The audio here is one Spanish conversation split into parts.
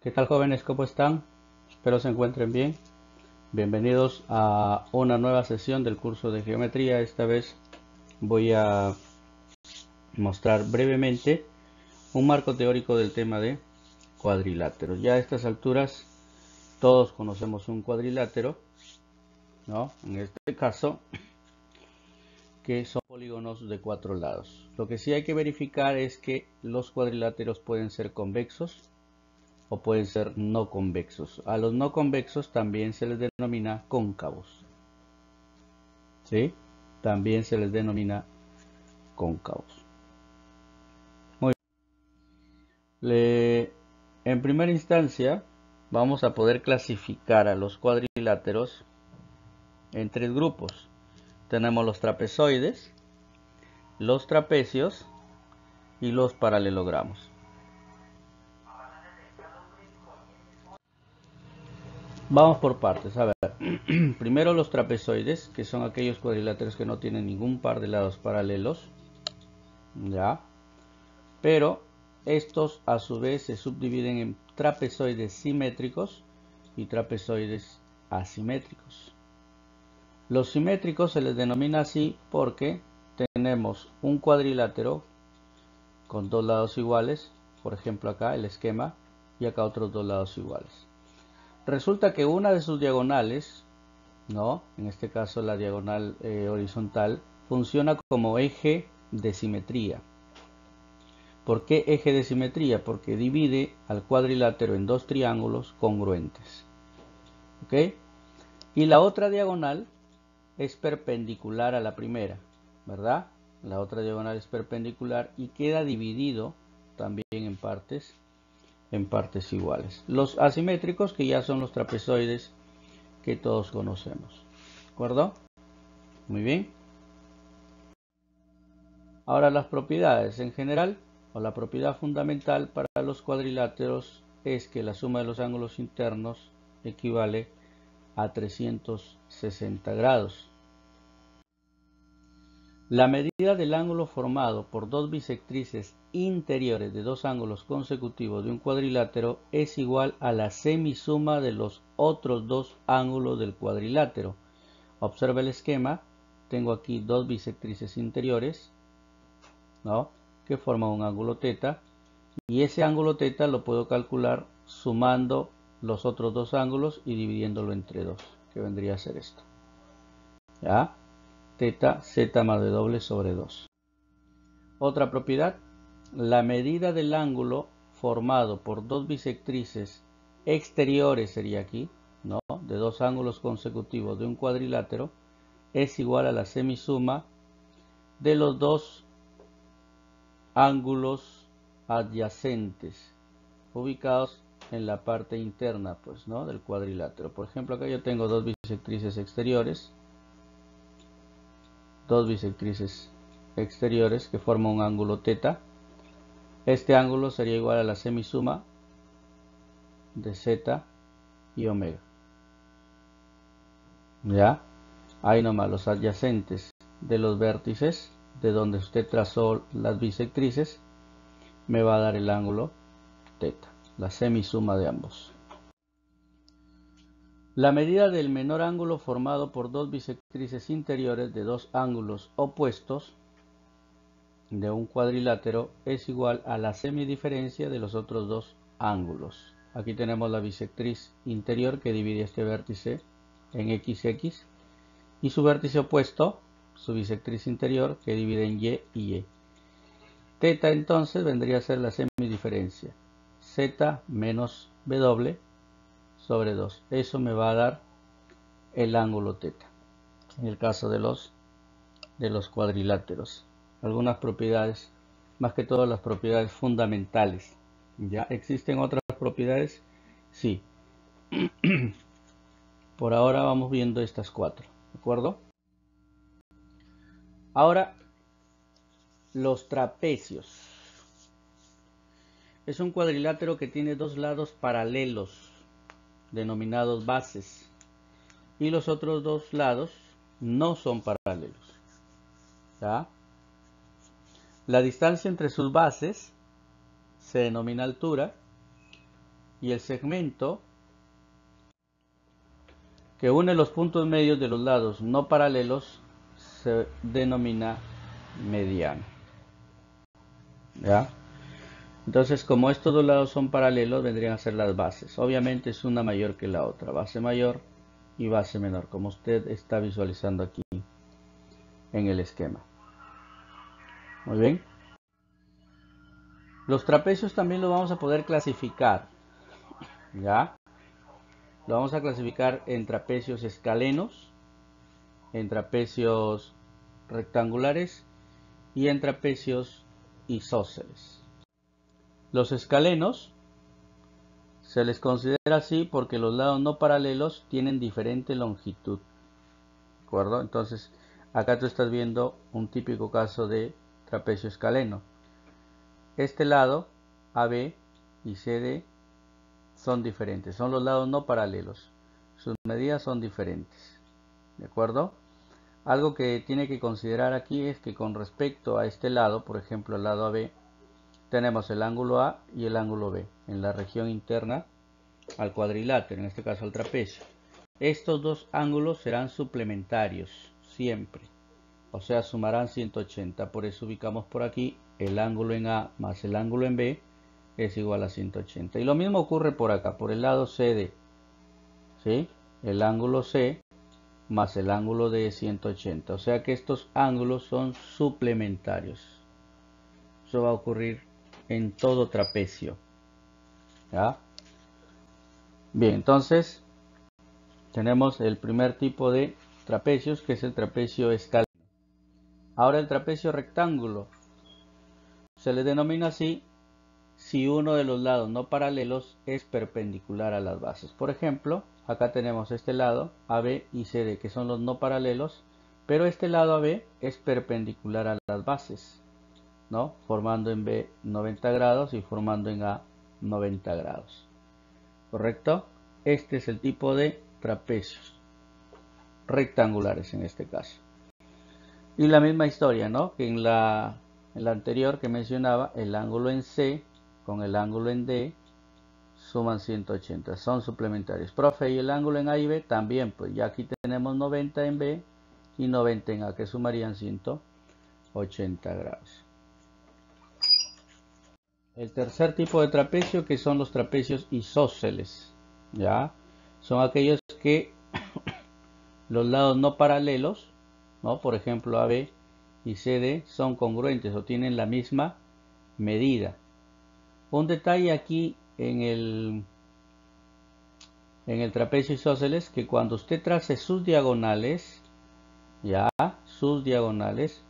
¿Qué tal, jóvenes? ¿Cómo están? Espero se encuentren bien. Bienvenidos a una nueva sesión del curso de geometría. Esta vez voy a mostrar brevemente un marco teórico del tema de cuadriláteros. Ya a estas alturas todos conocemos un cuadrilátero, ¿no? En este caso, que son polígonos de 4 lados. Lo que sí hay que verificar es que los cuadriláteros pueden ser convexos o pueden ser no convexos. A los no convexos también se les denomina cóncavos, ¿sí? También se les denomina cóncavos. Muy bien. En primera instancia, vamos a poder clasificar a los cuadriláteros en tres grupos. Tenemos los trapezoides, los trapecios y los paralelogramos. Vamos por partes, a ver. Primero los trapezoides, que son aquellos cuadriláteros que no tienen ningún par de lados paralelos, ¿ya? Pero estos a su vez se subdividen en trapezoides simétricos y trapezoides asimétricos. Los simétricos se les denomina así porque tenemos un cuadrilátero con dos lados iguales, por ejemplo acá el esquema, y acá otros dos lados iguales. Resulta que una de sus diagonales, ¿no? En este caso la diagonal horizontal, funciona como eje de simetría. ¿Por qué eje de simetría? Porque divide al cuadrilátero en dos triángulos congruentes. ¿Ok? Y la otra diagonal es perpendicular a la primera, ¿verdad? La otra diagonal es perpendicular y queda dividido también en partes iguales. Los asimétricos, que ya son los trapezoides que todos conocemos. ¿De acuerdo? Muy bien. Ahora las propiedades en general, o la propiedad fundamental para los cuadriláteros es que la suma de los ángulos internos equivale a 360 grados. La medida del ángulo formado por dos bisectrices interiores de dos ángulos consecutivos de un cuadrilátero es igual a la semisuma de los otros dos ángulos del cuadrilátero. Observa el esquema. Tengo aquí dos bisectrices interiores, ¿no? Que forman un ángulo teta, y ese ángulo teta lo puedo calcular sumando los otros dos ángulos y dividiéndolo entre dos, que vendría a ser esto, ¿ya? Teta z más w sobre 2. Otra propiedad, la medida del ángulo formado por dos bisectrices exteriores sería aquí, ¿no? De dos ángulos consecutivos de un cuadrilátero es igual a la semisuma de los dos ángulos adyacentes ubicados en la parte interna, pues, ¿no? Del cuadrilátero. Por ejemplo, acá yo tengo dos bisectrices exteriores, que forman un ángulo teta. Este ángulo sería igual a la semisuma de z y omega. ¿Ya? Ahí nomás los adyacentes de los vértices de donde usted trazó las bisectrices me va a dar el ángulo teta, la semisuma de ambos. La medida del menor ángulo formado por dos bisectrices interiores de dos ángulos opuestos de un cuadrilátero es igual a la semidiferencia de los otros dos ángulos. Aquí tenemos la bisectriz interior que divide este vértice en XX y su vértice opuesto, su bisectriz interior, que divide en Y y Y. Teta entonces vendría a ser la semidiferencia, Z menos W sobre 2. Eso me va a dar el ángulo teta, en el caso de los cuadriláteros. Algunas propiedades, más que todo las propiedades fundamentales. ¿Ya existen otras propiedades? Sí. Por ahora vamos viendo estas cuatro, ¿de acuerdo? Ahora, los trapecios. Es un cuadrilátero que tiene dos lados paralelos, denominados bases, y los otros dos lados no son paralelos. ¿Ya? La distancia entre sus bases se denomina altura y el segmento que une los puntos medios de los lados no paralelos se denomina mediana. ¿Ya? Entonces, como estos dos lados son paralelos, vendrían a ser las bases. Obviamente es una mayor que la otra, base mayor y base menor, como usted está visualizando aquí en el esquema. Muy bien. Los trapecios también los vamos a poder clasificar. ¿Ya? Lo vamos a clasificar en trapecios escalenos, en trapecios rectangulares y en trapecios isósceles. Los escalenos se les considera así porque los lados no paralelos tienen diferente longitud. ¿De acuerdo? Entonces, acá tú estás viendo un típico caso de trapecio escaleno. Este lado, AB y CD, son diferentes, son los lados no paralelos. Sus medidas son diferentes. ¿De acuerdo? Algo que tiene que considerar aquí es que con respecto a este lado, por ejemplo el lado AB, tenemos el ángulo A y el ángulo B en la región interna al cuadrilátero, en este caso al trapecio. Estos dos ángulos serán suplementarios siempre, o sea sumarán 180, por eso ubicamos por aquí el ángulo en A más el ángulo en B es igual a 180. Y lo mismo ocurre por acá, por el lado CD, ¿sí? El ángulo C más el ángulo de 180, o sea que estos ángulos son suplementarios. Eso va a ocurrir en todo trapecio. ¿Ya? Bien, entonces tenemos el primer tipo de trapecios, que es el trapecio escaleno. Ahora el trapecio rectángulo se le denomina así si uno de los lados no paralelos es perpendicular a las bases. Por ejemplo, acá tenemos este lado AB y CD, que son los no paralelos, pero este lado AB es perpendicular a las bases, ¿no? Formando en B 90 grados y formando en A 90 grados. ¿Correcto? Este es el tipo de trapecios rectangulares en este caso. Y la misma historia, ¿no? Que en la anterior que mencionaba, el ángulo en C con el ángulo en D suman 180, son suplementarios. Profe, y el ángulo en A y B también, pues ya aquí tenemos 90 en B y 90 en A, que sumarían 180 grados. El tercer tipo de trapecio, que son los trapecios isósceles, ¿ya? Son aquellos que los lados no paralelos, ¿no? Por ejemplo AB y CD son congruentes o tienen la misma medida. Un detalle aquí en el trapecio isósceles, que cuando usted trace sus diagonales, ya, sus diagonales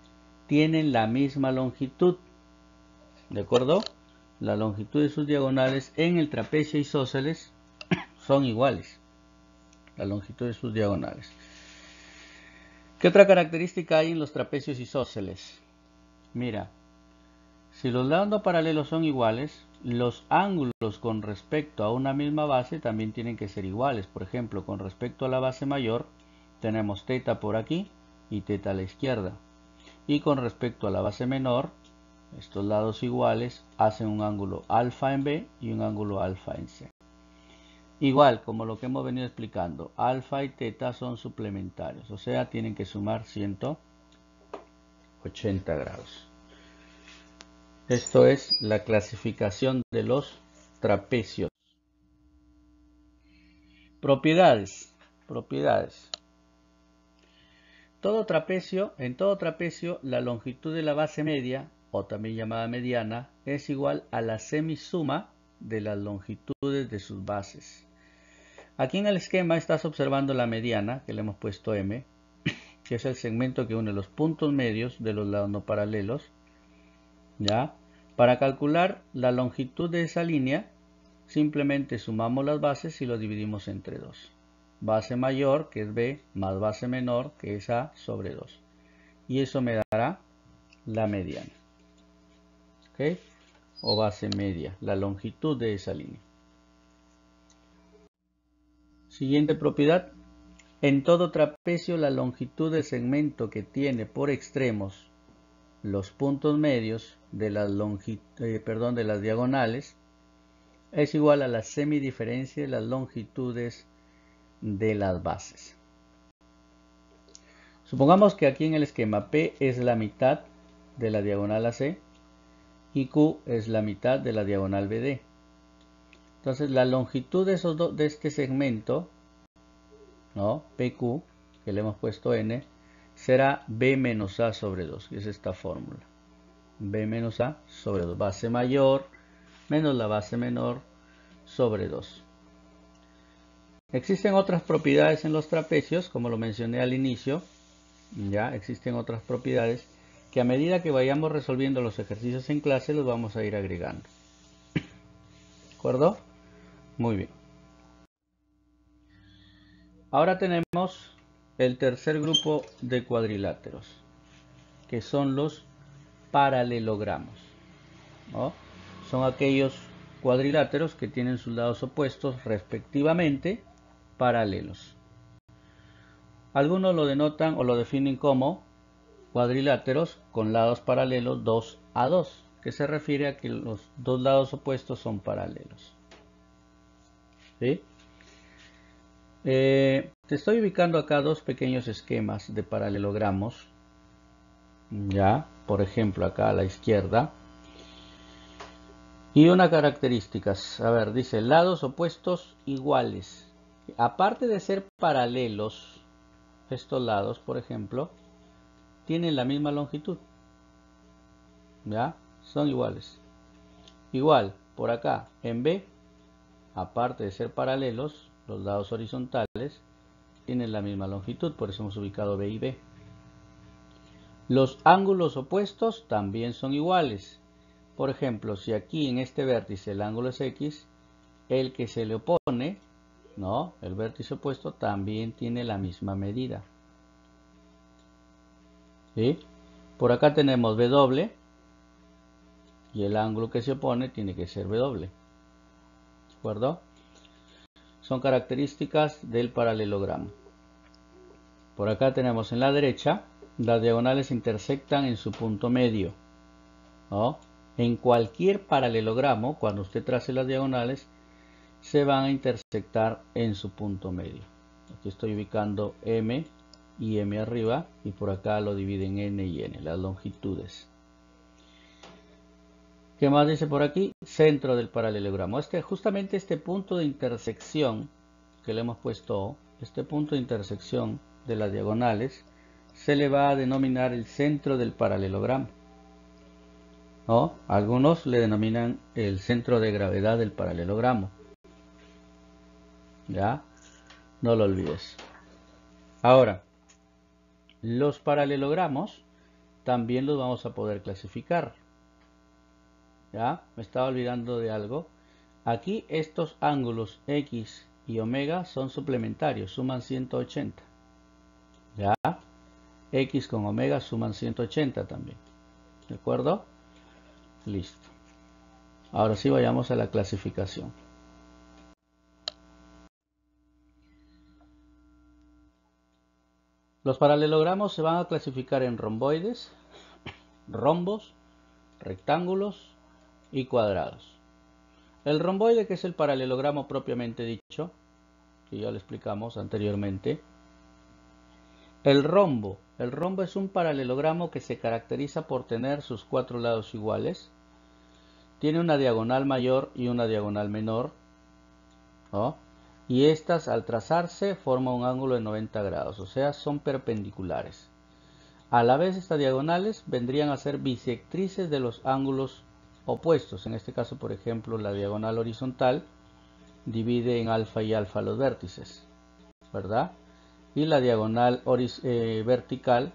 tienen la misma longitud, ¿de acuerdo? La longitud de sus diagonales en el trapecio isósceles son iguales, la longitud de sus diagonales. ¿Qué otra característica hay en los trapecios isósceles? Mira, si los lados no paralelos son iguales, los ángulos con respecto a una misma base también tienen que ser iguales. Por ejemplo, con respecto a la base mayor, tenemos θ por aquí y θ a la izquierda. Y con respecto a la base menor, estos lados iguales hacen un ángulo alfa en B y un ángulo alfa en C. Igual, como lo que hemos venido explicando, alfa y θ son suplementarios, o sea, tienen que sumar 180 grados. Esto es la clasificación de los trapecios. Propiedades. En todo trapecio, la longitud de la base media, o también llamada mediana, es igual a la semisuma de las longitudes de sus bases. Aquí en el esquema estás observando la mediana, que le hemos puesto M, que es el segmento que une los puntos medios de los lados no paralelos. ¿Ya? Para calcular la longitud de esa línea, simplemente sumamos las bases y lo dividimos entre 2. Base mayor, que es B, más base menor, que es A, sobre 2. Y eso me dará la mediana. ¿Ok? O base media, la longitud de esa línea. Siguiente propiedad. En todo trapecio, la longitud del segmento que tiene por extremos los puntos medios de las diagonales es igual a la semidiferencia de las longitudes de las bases. Supongamos que aquí en el esquema P es la mitad de la diagonal AC y Q es la mitad de la diagonal BD. Entonces la longitud de este segmento, ¿no? PQ, que le hemos puesto N, será B menos A sobre 2, que es esta fórmula. B menos A sobre 2, base mayor menos la base menor sobre 2. Existen otras propiedades en los trapecios, como lo mencioné al inicio. Ya existen otras propiedades que a medida que vayamos resolviendo los ejercicios en clase los vamos a ir agregando. ¿De acuerdo? Muy bien. Ahora tenemos el tercer grupo de cuadriláteros, que son los paralelogramos, ¿no? Son aquellos cuadriláteros que tienen sus lados opuestos respectivamente paralelos. Algunos lo denotan o lo definen como cuadriláteros con lados paralelos 2 a 2, que se refiere a que los dos lados opuestos son paralelos. ¿Sí? Te estoy ubicando acá dos pequeños esquemas de paralelogramos. Ya, por ejemplo, acá a la izquierda. Y unas características. A ver, dice lados opuestos iguales. Aparte de ser paralelos, estos lados, por ejemplo, tienen la misma longitud. ¿Ya? Son iguales. Igual, por acá, en B, aparte de ser paralelos, los lados horizontales tienen la misma longitud, por eso hemos ubicado B y B. Los ángulos opuestos también son iguales. Por ejemplo, si aquí en este vértice el ángulo es X, el que se le opone, ¿no? El vértice opuesto también tiene la misma medida. ¿Sí? Por acá tenemos W y el ángulo que se opone tiene que ser W. ¿De acuerdo? Son características del paralelogramo. Por acá tenemos en la derecha, las diagonales intersectan en su punto medio, ¿no? En cualquier paralelogramo, cuando usted trace las diagonales, se van a intersectar en su punto medio. Aquí estoy ubicando M y M arriba, y por acá lo dividen N y N, las longitudes. ¿Qué más dice por aquí? Centro del paralelogramo. Justamente este punto de intersección que le hemos puesto, este punto de intersección de las diagonales, se le va a denominar el centro del paralelogramo, ¿no? Algunos le denominan el centro de gravedad del paralelogramo. ¿Ya? No lo olvides. Ahora, los paralelogramos también los vamos a poder clasificar. ¿Ya? Me estaba olvidando de algo. Aquí estos ángulos X y omega son suplementarios, suman 180. ¿Ya? X con omega suman 180 también. ¿De acuerdo? Listo. Ahora sí vayamos a la clasificación. Los paralelogramos se van a clasificar en romboides, rombos, rectángulos y cuadrados. El romboide, que es el paralelogramo propiamente dicho, que ya lo explicamos anteriormente. El rombo es un paralelogramo que se caracteriza por tener sus cuatro lados iguales. Tiene una diagonal mayor y una diagonal menor, ¿no? Y estas al trazarse forman un ángulo de 90 grados, o sea, son perpendiculares. A la vez estas diagonales vendrían a ser bisectrices de los ángulos opuestos. En este caso, por ejemplo, la diagonal horizontal divide en alfa y alfa los vértices, ¿verdad? Y la diagonal vertical,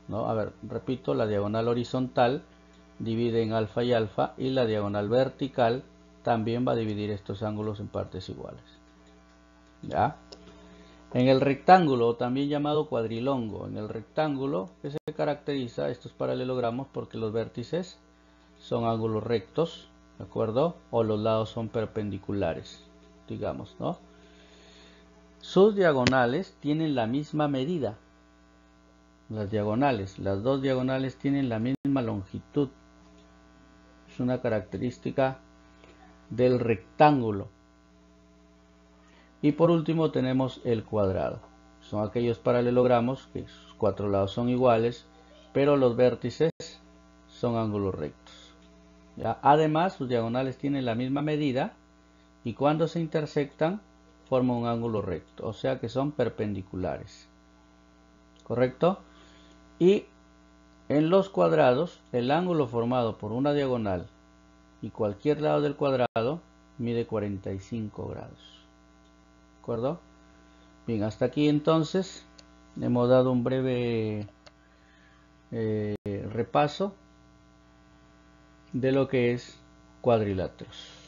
¿no? A ver, repito, la diagonal horizontal divide en alfa y alfa, y la diagonal vertical también va a dividir estos ángulos en partes iguales. ¿Ya? En el rectángulo, también llamado cuadrilongo, en el rectángulo que se caracteriza estos paralelogramos porque los vértices son ángulos rectos, ¿de acuerdo? O los lados son perpendiculares, digamos, ¿no? Sus diagonales tienen la misma medida. Las diagonales, las dos diagonales tienen la misma longitud. Es una característica del rectángulo. Y por último tenemos el cuadrado. Son aquellos paralelogramos que sus cuatro lados son iguales, pero los vértices son ángulos rectos. ¿Ya? Además, sus diagonales tienen la misma medida y cuando se intersectan forman un ángulo recto, o sea que son perpendiculares. ¿Correcto? Y en los cuadrados, el ángulo formado por una diagonal y cualquier lado del cuadrado mide 45 grados. ¿De acuerdo? Bien, hasta aquí entonces hemos dado un breve repaso de lo que es cuadriláteros.